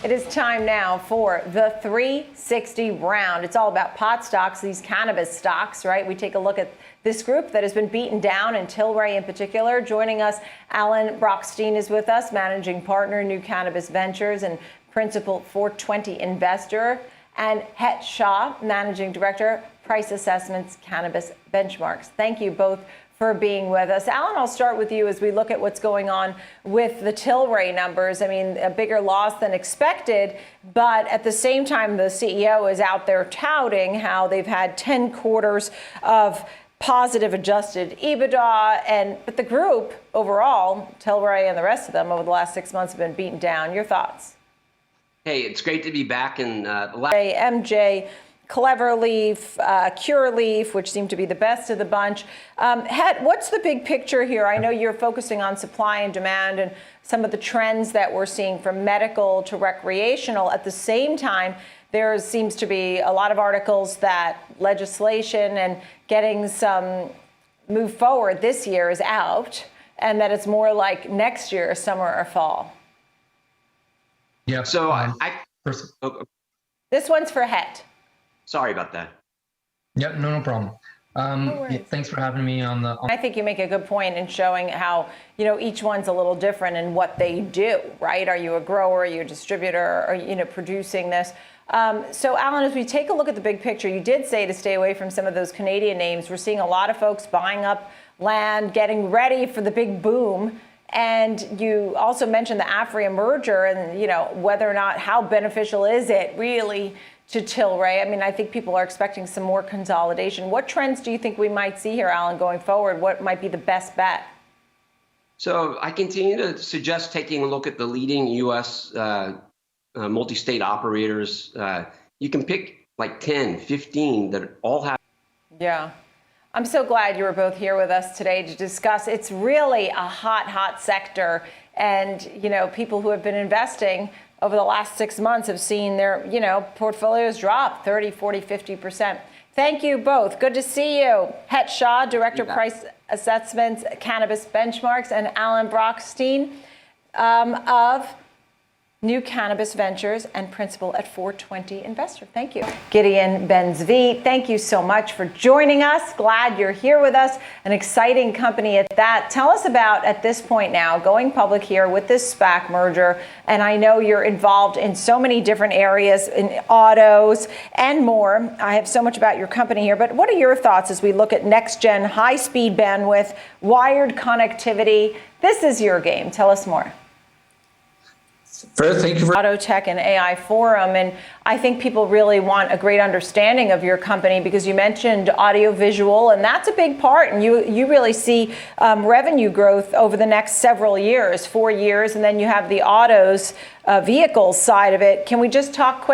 It is time now for the 360 round. It's all about pot stocks, these cannabis stocks, right? We take a look at this group that has been beaten down, and Tilray in particular. Joining us, Alan Brochstein is with us, managing partner, New Cannabis Ventures, and principal 420 investor, and Het Shah, managing director, Price Assessments, Cannabis Benchmarks. Thank you both for being with us. Alan, I'll start with you as we look at what's going on with the Tilray numbers. I mean, a bigger loss than expected, but at the same time, the CEO is out there touting how they've had 10 quarters of positive adjusted EBITDA, but the group overall, Tilray and the rest of them over the last 6 months have been beaten down. Your thoughts? Hey, it's great to be back in MJ, Cleverleaf, Curaleaf, which seem to be the best of the bunch. Het, what's the big picture here? I know you're focusing on supply and demand and some of the trends that we're seeing from medical to recreational. At the same time, there seems to be a lot of articles that legislation and getting some move forward this year is out, and that it's more like next year, summer or fall. Yeah. So this one's for Het. Sorry about that. Yeah, no problem. Yeah, thanks for having me on the. I think you make a good point in showing how, each one's a little different in what they do, right? Are you a grower? Are you a distributor? Or, producing this? So, Alan, as we take a look at the big picture, you did say to stay away from some of those Canadian names. We're seeing a lot of folks buying up land, getting ready for the big boom. And you also mentioned the Aphria merger and, whether or not how beneficial is it really to Tilray. I mean, I think people are expecting some more consolidation. What trends do you think we might see here, Alan, going forward? What might be the best bet? So I continue to suggest taking a look at the leading U.S. Multi-state operators. You can pick like 10, 15 that all have. Yeah. I'm so glad you were both here with us today to discuss. It's really a hot sector. And, people who have been investing over the last 6 months have seen their, portfolios drop 30, 40, 50%. Thank you both. Good to see you. Het Shah, Director Price Assessments, Cannabis Benchmarks, and Alan Brochstein of New Cannabis Ventures and principal at 420 Investor. Thank you. Gideon Ben-Zvi, thank you so much for joining us. Glad you're here with us. An exciting company at that. Tell us about, at this point now, going public here with this SPAC merger. And I know you're involved in so many different areas, in autos and more. I have so much about your company here. But what are your thoughts as we look at next-gen high-speed bandwidth, wired connectivity? This is your game. Tell us more. First, thank you for Auto Tech and AI Forum, and I think people really want a great understanding of your company because you mentioned audiovisual, and that's a big part. And you really see revenue growth over the next several years, 4 years, and then you have the autos vehicles side of it. Can we just talk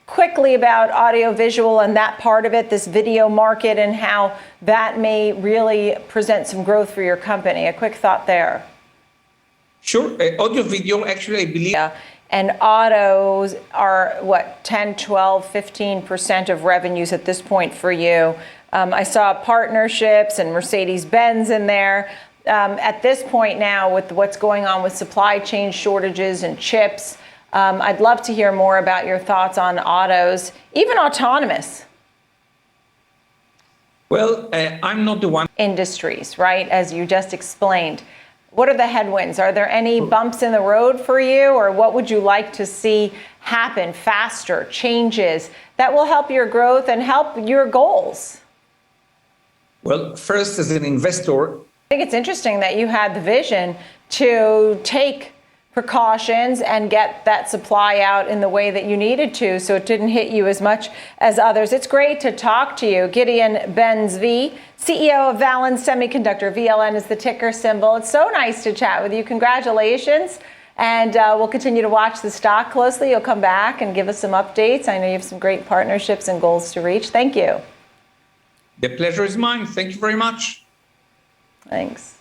quickly about audiovisual and that part of it, this video market, and how that may really present some growth for your company? A quick thought there. Sure. Audio video, actually, I believe. Yeah. And autos are, 10, 12, 15% of revenues at this point for you. I saw partnerships and Mercedes-Benz in there. At this point now, with what's going on with supply chain shortages and chips, I'd love to hear more about your thoughts on autos, even autonomous. Well, I'm not the one. Industries, right, as you just explained. What are the headwinds? Are there any bumps in the road for you, or what would you like to see happen faster, changes that will help your growth and help your goals? Well, first, as an investor, I think it's interesting that you had the vision to take precautions and get that supply out in the way that you needed to, so it didn't hit you as much as others. It's great to talk to you. Gideon Ben-Zvi, CEO of Valens Semiconductor. VLN is the ticker symbol. It's so nice to chat with you. Congratulations. And we'll continue to watch the stock closely. You'll come back and give us some updates. I know you have some great partnerships and goals to reach. Thank you. the pleasure is mine. Thank you very much. Thanks.